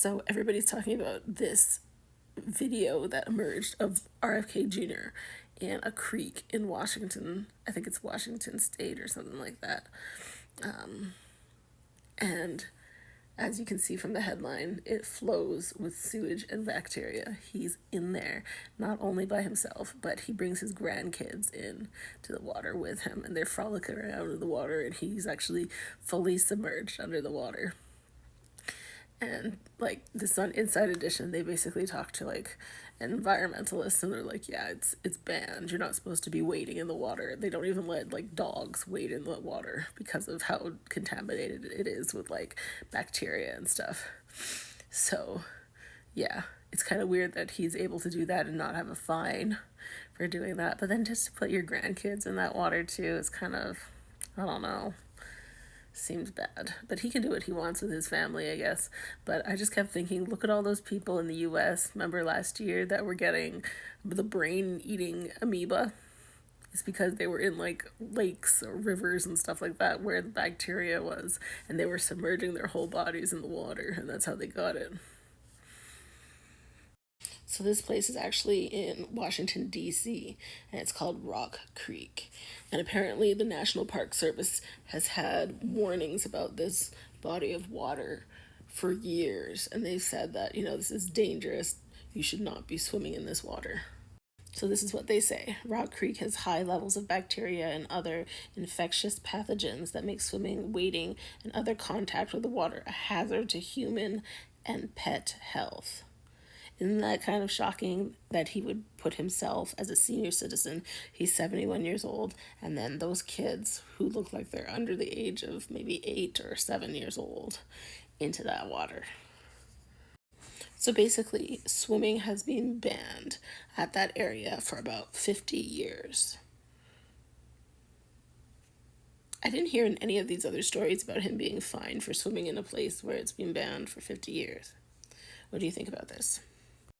So everybody's talking about this video that emerged of RFK Jr. in a creek in Washington. I think it's Washington State or something like that. And as you can see from the headline, it flows with sewage and bacteria. He's in there, not only by himself, but he brings his grandkids in to the water with him, and they're frolicking around in the water, and he's actually fully submerged under the water. And like this on Inside Edition, they basically talk to like environmentalists, and they're like, yeah, it's banned. You're not supposed to be wading in the water. They don't even let like dogs wade in the water because of how contaminated it is with like bacteria and stuff. So yeah, it's kind of weird that he's able to do that and not have a fine for doing that. But then just to put your grandkids in that water too is kind of, I don't know, seems bad. But he can do what he wants with his family, I guess. But I just kept thinking, look at all those people in the US, remember last year, that were getting the brain eating amoeba? It's because they were in like lakes or rivers and stuff like that where the bacteria was, and they were submerging their whole bodies in the water, and that's how they got it. So this place is actually in Washington, D.C., and it's called Rock Creek. And apparently the National Park Service has had warnings about this body of water for years, and they've said that, this is dangerous. You should not be swimming in this water. So this is what they say. Rock Creek has high levels of bacteria and other infectious pathogens that make swimming, wading, and other contact with the water a hazard to human and pet health. Isn't that kind of shocking that he would put himself as a senior citizen? He's 71 years old, and then those kids who look like they're under the age of maybe 8 or 7 years old into that water. So basically, swimming has been banned at that area for about 50 years. I didn't hear in any of these other stories about him being fined for swimming in a place where it's been banned for 50 years. What do you think about this?